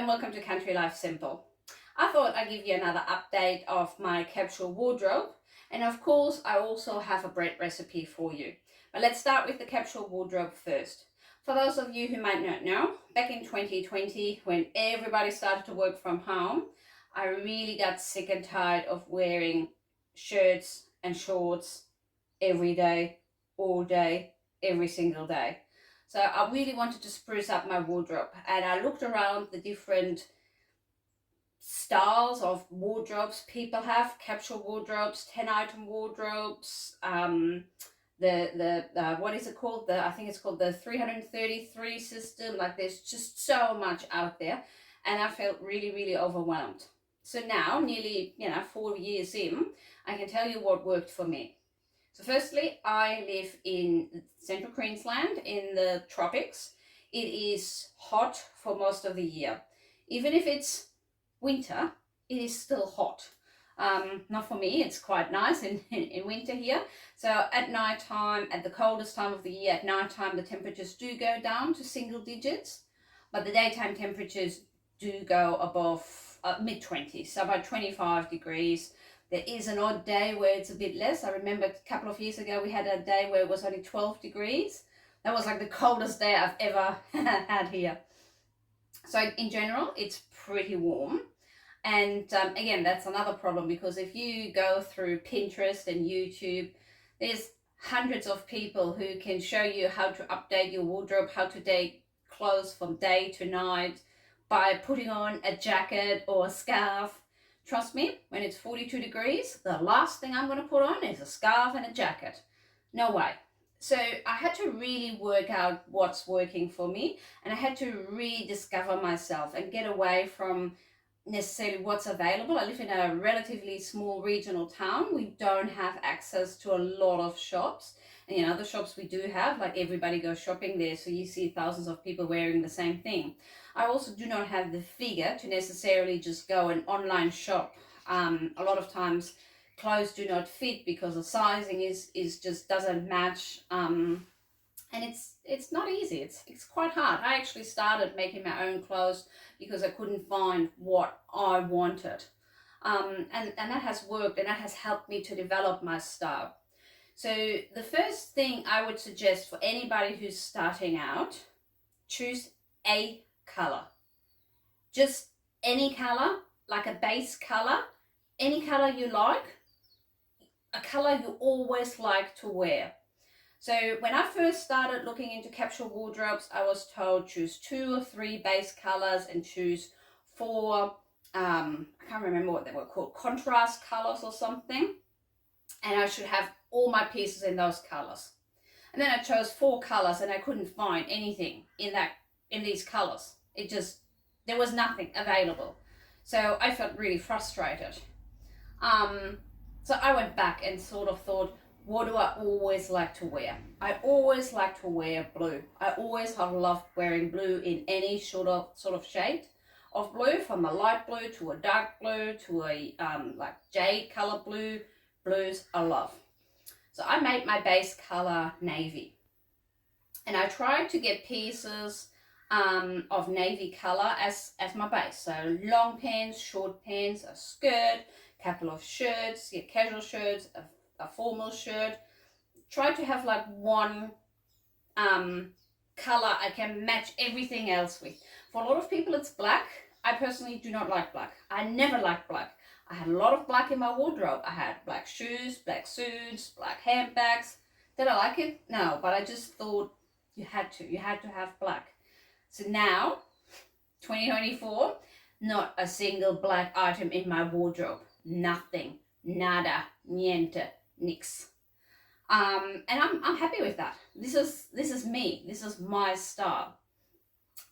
and welcome to Country Life Simple. I thought I'd give you another update of my capsule wardrobe, and of course I also have a bread recipe for you. But let's start with the capsule wardrobe first. For those of you who might not know, back in 2020 when everybody started to work from home, I really got sick and tired of wearing shirts and shorts every day, all day, every single day. So I really wanted to spruce up my wardrobe, and I looked around the different styles of wardrobes people have: capsule wardrobes, 10-item wardrobes, what is it called? I think it's called the 333 system. Like, there's just so much out there, and I felt really overwhelmed. So now, nearly 4 years in, I can tell you what worked for me. So firstly, I live in Central Queensland in the tropics. It is hot for most of the year. Even if it's winter, it is still hot. Not for me, it's quite nice in winter here. So at night time, at the coldest time of the year, at night time, the temperatures do go down to single digits, but the daytime temperatures do go above mid-20s, so about 25 degrees. There is an odd day where it's a bit less. I remember a couple of years ago we had a day where it was only 12 degrees. That was like the coldest day I've ever had here. So in general, it's pretty warm. And again, that's another problem, because if you go through Pinterest and YouTube, there's hundreds of people who can show you how to update your wardrobe, how to date clothes from day to night by putting on a jacket or a scarf. Trust me, when it's 42 degrees, the last thing I'm going to put on is a scarf and a jacket. No way. So I had to really work out what's working for me, and I had to rediscover myself and get away from necessarily what's available. I live in a relatively small regional town. We don't have access to a lot of shops. And the shops we do have, like, everybody goes shopping there, so you see thousands of people wearing the same thing. I also do not have the figure to necessarily just go and online shop. A lot of times clothes do not fit because the sizing is just doesn't match, and it's not easy. It's quite hard. I actually started making my own clothes because I couldn't find what I wanted, and that has worked, and that has helped me to develop my style. So the first thing I would suggest for anybody who's starting out, choose a color. Just any color, like a base color, any color you like, a color you always like to wear. So when I first started looking into capsule wardrobes, I was told choose 2 or 3 base colors and choose 4, I can't remember what they were called, contrast colors or something. And I should have all my pieces in those colors. And then I chose 4 colors, and I couldn't find anything in these colors. There was nothing available. So I felt really frustrated. So I went back and sort of thought, what do I always like to wear? I always like to wear blue. I always have loved wearing blue in any sort of shade of blue, from a light blue to a dark blue to a like jade color blue. Blues I love. So I made my base color navy, and I tried to get pieces of navy color as my base. So long pants, short pants, a skirt, couple of shirts, casual shirts, a formal shirt. Try to have like one color I can match everything else with. For a lot of people it's black. I personally do not like black. I never liked black. I had a lot of black in my wardrobe. I had black shoes, black suits, black handbags. Did I like it? No, but I just thought you had to have black. So now, 2024, not a single black item in my wardrobe. Nothing, nada, niente, nix. And I'm happy with that. This is me. This is my style.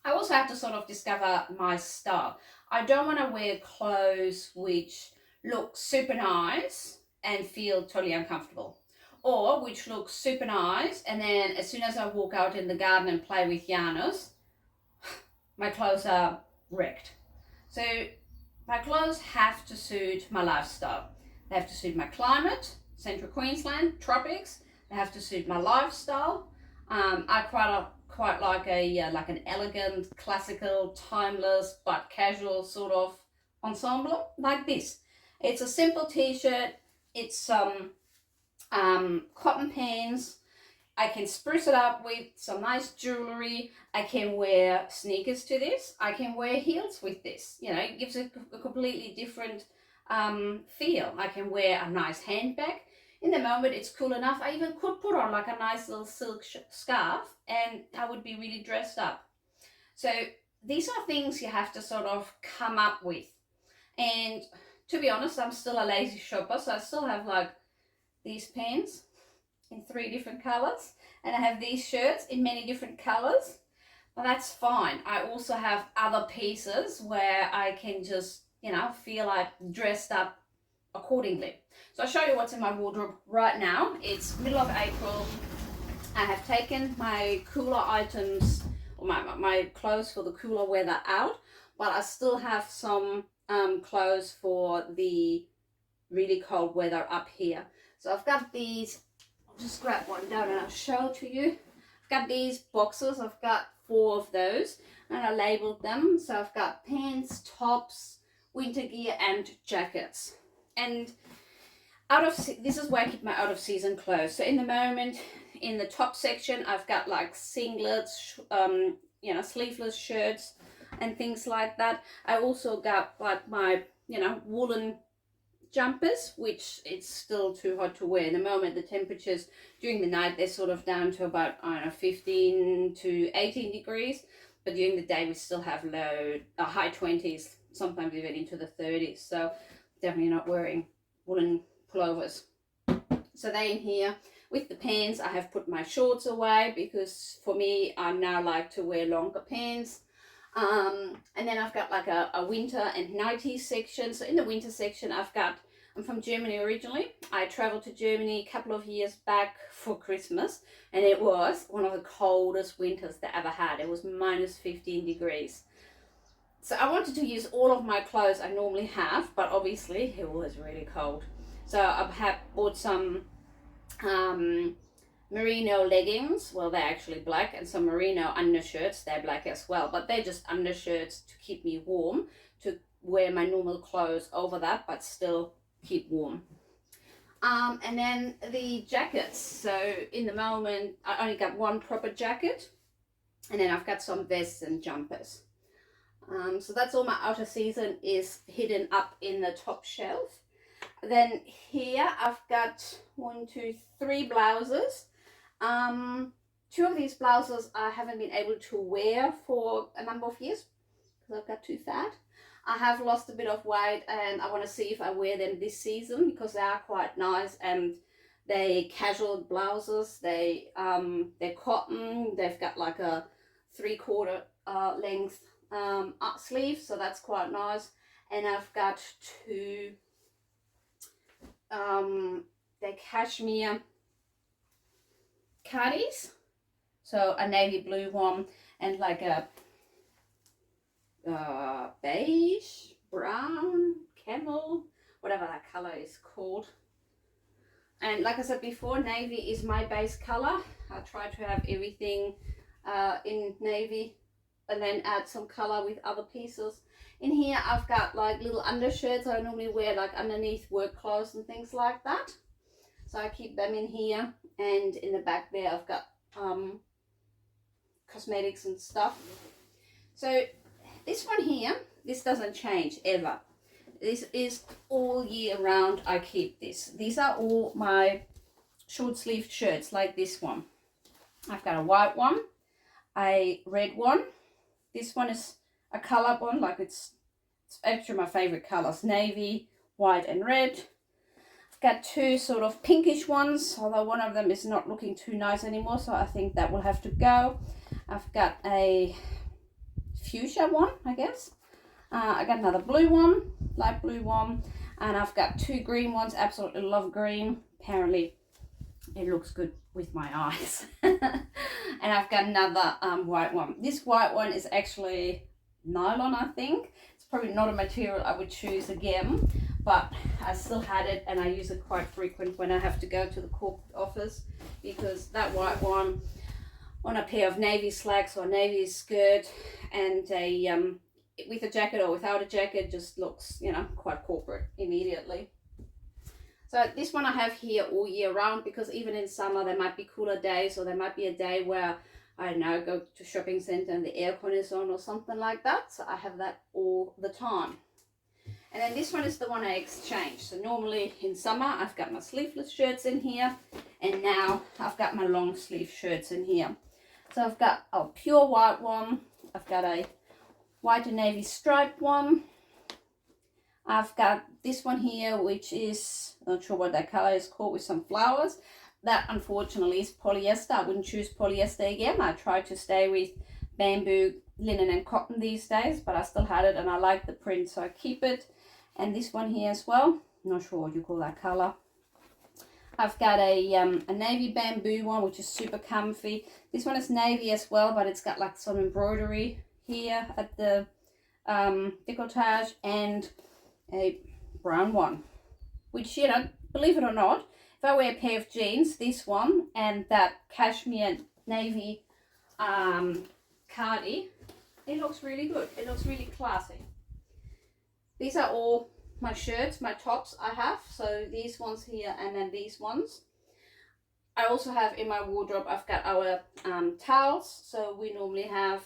I also have to sort of discover my style. I don't want to wear clothes which look super nice and feel totally uncomfortable, or which look super nice and then as soon as I walk out in the garden and play with Janus, my clothes are wrecked. So my clothes have to suit my lifestyle. They have to suit my climate, Central Queensland, tropics. They have to suit my lifestyle. I quite like an elegant, classical, timeless, but casual sort of ensemble like this. It's a simple t-shirt. It's some cotton pants. I can spruce it up with some nice jewelry. I can wear sneakers to this. I can wear heels with this. You know, it gives it a completely different feel. I can wear a nice handbag. In the moment, it's cool enough. I even could put on like a nice little silk scarf and I would be really dressed up. So these are things you have to sort of come up with. And to be honest, I'm still a lazy shopper, so I still have like these pants in 3 different colors, and I have these shirts in many different colors, but that's fine. I also have other pieces where I can just, you know, feel like dressed up accordingly. So I'll show you what's in my wardrobe right now. It's middle of April. I have taken my cooler items, or my clothes for the cooler weather out, but I still have some clothes for the really cold weather up here. So I've got these. I'll just grab one down and I'll show it to you. I've got these boxes. I've got 4 of those and I labeled them. So I've got pants, tops, winter gear and jackets. And this is where I keep my out of season clothes. So in the moment, in the top section, I've got like singlets, you know, sleeveless shirts and things like that. I also got like my, you know, woolen jumpers, which it's still too hot to wear. In the moment, the temperatures during the night, they're sort of down to about, I don't know, 15 to 18 degrees. But during the day, we still have high 20s, sometimes even into the 30s. So definitely not wearing woolen pullovers. So they're in here. With the pants, I have put my shorts away because for me, I now like to wear longer pants. And then I've got like a winter and nighties section. So in the winter section, I'm from Germany originally. I traveled to Germany a couple of years back for Christmas, and it was one of the coldest winters they ever had. It was minus 15 degrees. So I wanted to use all of my clothes I normally have, but obviously it was really cold. So I bought some merino leggings. Well, they're actually black, and some merino undershirts. They're black as well, but they're just undershirts to keep me warm, to wear my normal clothes over that, but still keep warm. And then the jackets. So in the moment, I only got one proper jacket, and then I've got some vests and jumpers. So that's all my outer season is hidden up in the top shelf. Then here I've got 1, 2, 3 blouses. 2 of these blouses I haven't been able to wear for a number of years because I've got too fat. I have lost a bit of weight and I want to see if I wear them this season because they are quite nice and they casual blouses. They're cotton. They've got like a 3/4 length sleeve, so that's quite nice. And I've got 2 they're cashmere cardies, so a navy blue one and like a beige, brown, camel, whatever that color is called. And like I said before, navy is my base color. I try to have everything in navy and then add some color with other pieces. In here I've got like little undershirts I normally wear like underneath work clothes and things like that. So I keep them in here, and in the back there I've got cosmetics and stuff. So this one here, this doesn't change ever. This is all year round. I keep this. These are all my short sleeved shirts like this one. I've got a white one, a red one. This one is a color one, like it's actually my favorite colors, navy, white and red. I've got 2 sort of pinkish ones, although one of them is not looking too nice anymore, so I think that will have to go. I've got a fuchsia one, I guess. I got another blue one, light blue one, and I've got 2 green ones. Absolutely love green. Apparently it looks good with my eyes. And I've got another white one. This white one is actually nylon, I think. It's probably not a material I would choose again, but I still had it and I use it quite frequent when I have to go to the corporate office, because that white one, on a pair of navy slacks or navy skirt, and a with a jacket or without a jacket, just looks, you know, quite corporate immediately. So this one I have here all year round, because even in summer there might be cooler days, or there might be a day where, I don't know, go to shopping centre and the aircon is on or something like that. So I have that all the time. And then this one is the one I exchanged. So normally in summer I've got my sleeveless shirts in here, and now I've got my long sleeve shirts in here. So I've got a pure white one, I've got a white and navy striped one, I've got this one here, which is, not sure what that color is called, with some flowers. That unfortunately is polyester. I wouldn't choose polyester again. I try to stay with bamboo, linen and cotton these days, but I still had it and I like the print, so I keep it. And this one here as well, not sure what you call that color. I've got a navy bamboo one, which is super comfy. This one is navy as well, but it's got like some embroidery here at the decolletage, and a brown one, which, you know, believe it or not, if I wear a pair of jeans, this one and that cashmere navy cardi, it looks really good. It looks really classy. These are all my shirts, my tops I have. So these ones here and then these ones. I also have in my wardrobe, I've got our towels. So we normally have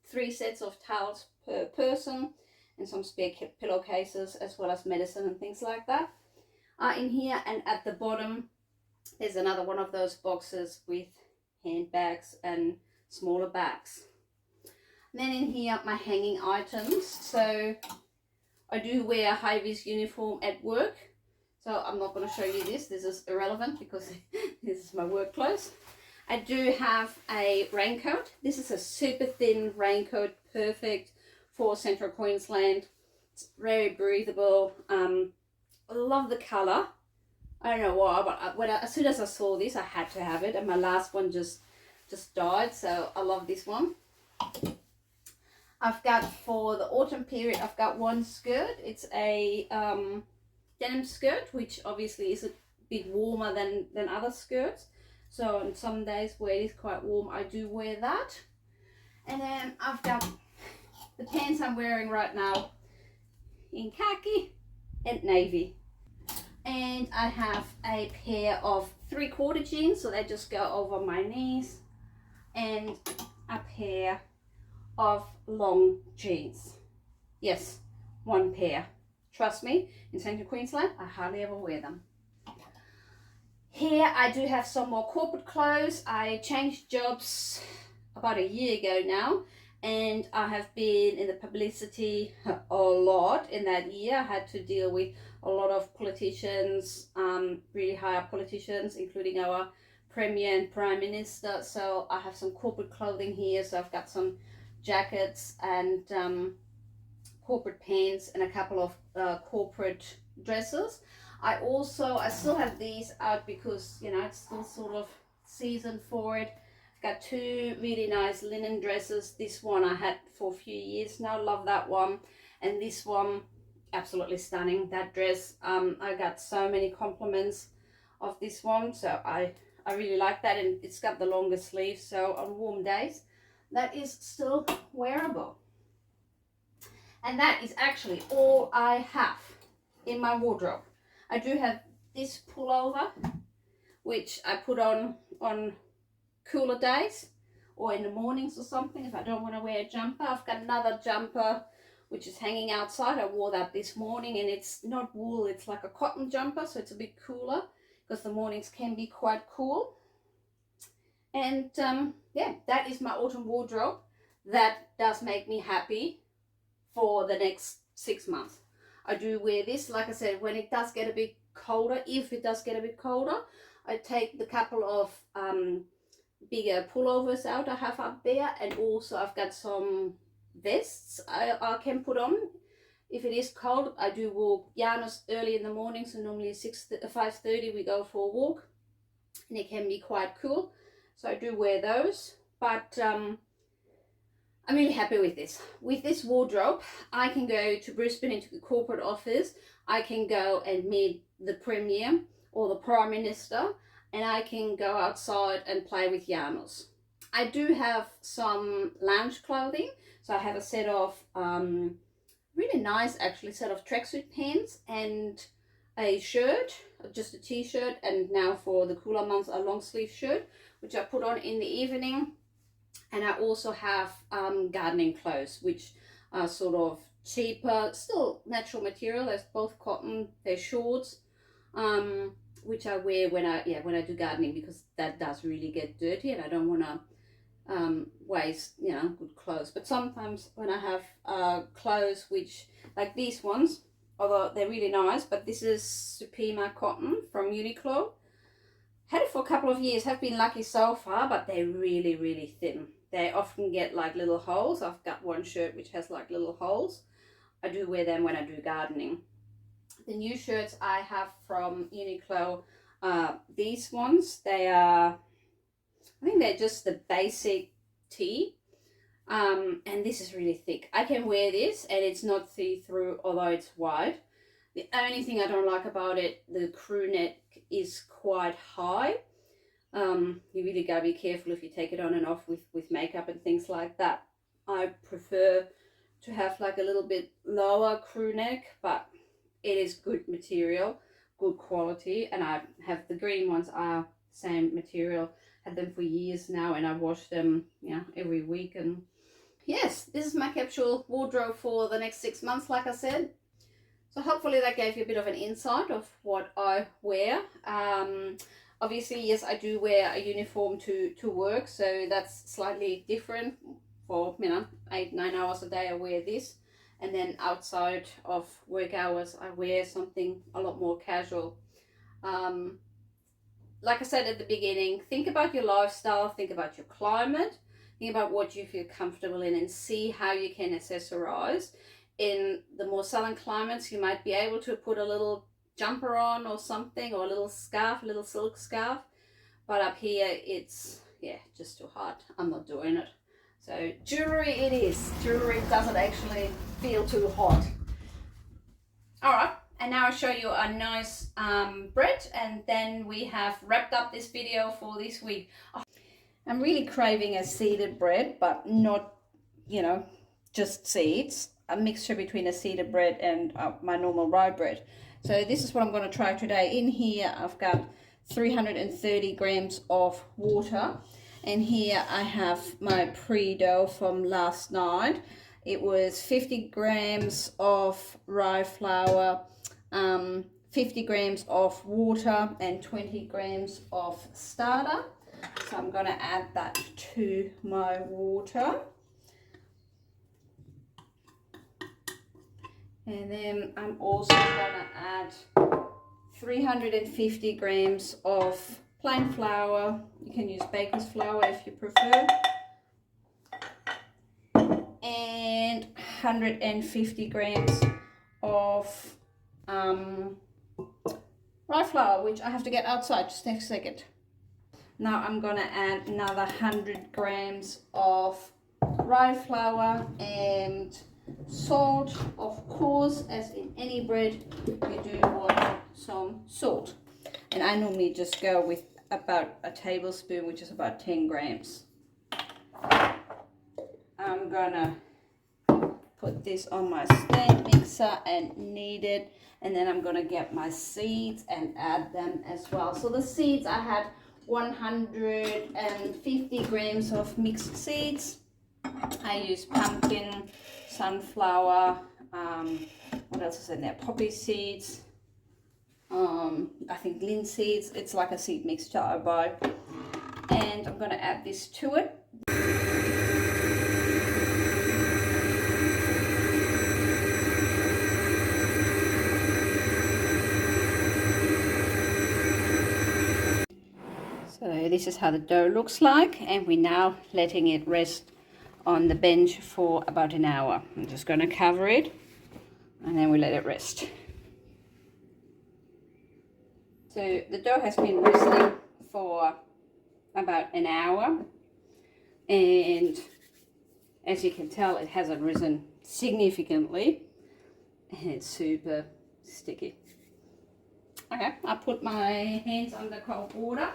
3 sets of towels per person, and some spare pillowcases, as well as medicine and things like that are in here. And at the bottom there's another one of those boxes with handbags and smaller bags. And then in here, my hanging items. So I do wear a high-vis uniform at work, so I'm not going to show you this. This is irrelevant because this is my work clothes. I do have a raincoat. This is a super thin raincoat, perfect for Central Queensland. It's very breathable. I love the color. I don't know why, but as soon as I saw this, I had to have it, and my last one just died, so I love this one. I've got, for the autumn period, I've got one skirt. It's a denim skirt, which obviously is a bit warmer than other skirts. So on some days where it is quite warm, I do wear that. And then I've got the pants I'm wearing right now in khaki and navy. And I have a pair of 3/4 jeans, so they just go over my knees, and a pair of long jeans. Yes, one pair. Trust me, in Central Queensland, I hardly ever wear them. Here I do have some more corporate clothes. I changed jobs about a year ago now, and I have been in the publicity a lot in that year. I had to deal with a lot of politicians, really high up politicians, including our Premier and Prime Minister. So I have some corporate clothing here. So I've got some jackets and corporate pants and a couple of corporate dresses. I still have these out because, you know, it's still sort of season for it. I've got 2 really nice linen dresses. This one I had for a few years now, love that one. And this one, absolutely stunning, that dress. I got so many compliments of this one, so I really like that, and it's got the longer sleeves, so on warm days that is still wearable. And that is actually all I have in my wardrobe. I do have this pullover, which I put on cooler days or in the mornings or something if I don't want to wear a jumper. I've got another jumper which is hanging outside. I wore that this morning, and it's not wool, it's like a cotton jumper, so it's a bit cooler because the mornings can be quite cool. And yeah, that is my autumn wardrobe. That does make me happy for the next 6 months. I do wear this, like I said, when it does get a bit colder. If it does get a bit colder, I take the couple of bigger pullovers out I have up there, and also I've got some vests I can put on if it is cold. I do walk Janus early in the morning, so normally at 5:30 we go for a walk, and it can be quite cool, so I do wear those. But I'm really happy with this. With this wardrobe, I can go to Brisbane into the corporate office, I can go and meet the Premier or the Prime Minister, and I can go outside and play with Janus. I do have some lounge clothing. So I have a set of really nice actually set of tracksuit pants and a shirt, just a t-shirt, and now for the cooler months a long sleeve shirt, which I put on in the evening. And I also have gardening clothes, which are sort of cheaper, still natural material. There's both cotton, they're shorts, which I wear when I do gardening, because that does really get dirty and I don't want to waste, you know, good clothes. But sometimes when I have clothes which, like these ones, although they're really nice, but this is Supima cotton from Uniqlo. Had it for a couple of years, have been lucky so far, but they're really, really thin. They often get like little holes. I've got one shirt which has like little holes. I do wear them when I do gardening. The new shirts I have from Uniqlo, these ones, they are, I think they're just the basic tee. And this is really thick. I can wear this and it's not see-through, although it's wide. The only thing I don't like about it, the crew neck is quite high. You really gotta be careful if you take it on and off with makeup and things like that. I prefer to have like a little bit lower crew neck, but it is good material, good quality. And I have the green ones are same material. Had them for years now, and I wash them, you know, every week. And yes, this is my capsule wardrobe for the next 6 months, like I said. So hopefully that gave you a bit of an insight of what I wear. Obviously, yes, I do wear a uniform to work, so that's slightly different. For, you know, 8-9 hours a day I wear this, and then outside of work hours I wear something a lot more casual. Like I said at the beginning, think about your lifestyle, think about your climate, think about what you feel comfortable in, and see how you can accessorize. In the more southern climates, you might be able to put a little jumper on or something, or a little scarf, a little silk scarf. But up here, it's, yeah, just too hot. I'm not doing it. So jewelry it is. Jewelry doesn't actually feel too hot. All right, and now I'll show you a nice bread, and then we have wrapped up this video for this week. I'm really craving a seeded bread, but not, you know, just seeds. A mixture between a seeded bread and my normal rye bread. So this is what I'm going to try today. In here I've got 330 grams of water, and here I have my pre-dough from last night. It was 50 grams of rye flour, 50 grams of water, and 20 grams of starter. So I'm going to add that to my water. And then I'm also going to add 350 grams of plain flour. You can use baker's flour if you prefer. And 150 grams of rye flour, which I have to get outside. Just take a second. Now I'm going to add another 100 grams of rye flour and salt, of course, as in any bread you do want some salt, and I normally just go with about a tablespoon, which is about 10 grams. I'm gonna put this on my stand mixer and knead it, and then I'm gonna get my seeds and add them as well. So the seeds, I had 150 grams of mixed seeds. I use pumpkin, sunflower, what else is in there? Poppy seeds, I think linseeds. It's like a seed mixture I buy. And I'm going to add this to it. So this is how the dough looks like, and we're now letting it rest on the bench for about an hour. I'm just going to cover it and then we let it rest. So the dough has been resting for about an hour, and as you can tell, it hasn't risen significantly, and it's super sticky. Okay, I put my hands under cold water.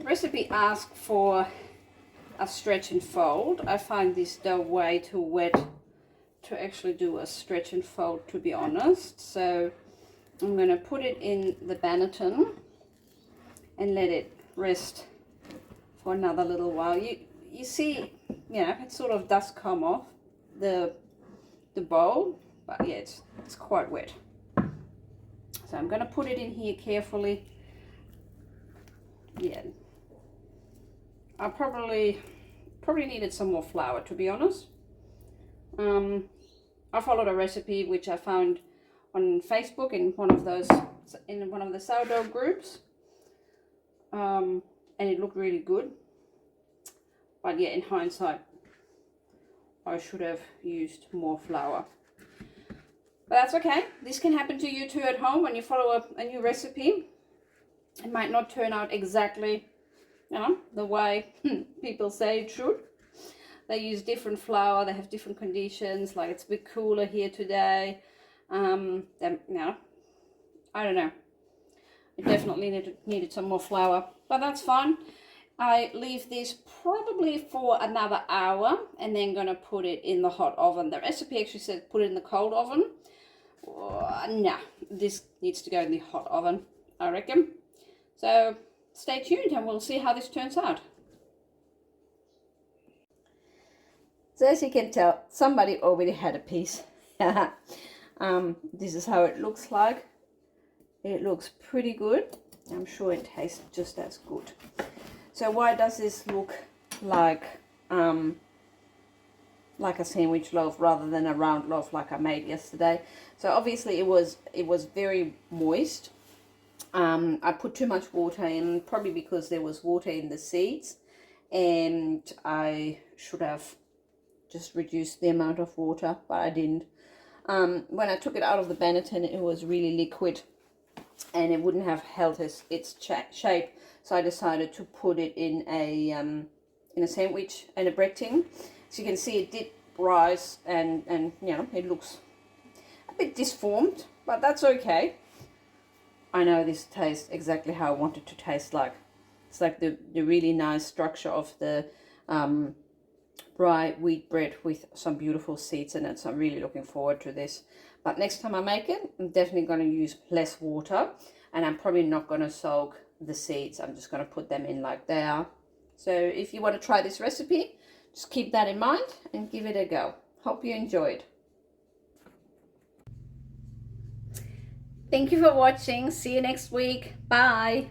The recipe asks for a stretch and fold. I find this dough way too wet to actually do a stretch and fold, to be honest. So I'm going to put it in the banneton and let it rest for another little while. You see, you know, it sort of does come off the bowl, but yeah, it's quite wet. So I'm going to put it in here carefully. Yeah, I probably needed some more flour, to be honest. I followed a recipe which I found on Facebook in one of the sourdough groups, and it looked really good. But yeah, in hindsight, I should have used more flour. But that's okay. This can happen to you too at home when you follow a new recipe. It might not turn out exactly, you know, the way people say it should. They use different flour, they have different conditions, like it's a bit cooler here today. You know, I don't know. I definitely needed some more flour, but that's fine. I leave this probably for another hour and then gonna put it in the hot oven. The recipe actually said put it in the cold oven. Nah, this needs to go in the hot oven, I reckon. So stay tuned and we'll see how this turns out. So as you can tell, somebody already had a piece. This is how it looks like. It looks pretty good. I'm sure it tastes just as good. So why does this look like a sandwich loaf rather than a round loaf like I made yesterday? So obviously it was very moist. I put too much water in, probably because there was water in the seeds, and I should have just reduced the amount of water, but I didn't. When I took it out of the banneton, it was really liquid and it wouldn't have held its shape, so I decided to put it in a sandwich and a bread tin. So you can see it did rise, and you know, it looks a bit disformed, but that's okay. I know this tastes exactly how I want it to taste like. It's like the really nice structure of the rye wheat bread with some beautiful seeds in it. So I'm really looking forward to this. But next time I make it, I'm definitely going to use less water, and I'm probably not going to soak the seeds. I'm just going to put them in like they are. So if you want to try this recipe, just keep that in mind and give it a go. Hope you enjoyed. Thank you for watching. See you next week. Bye.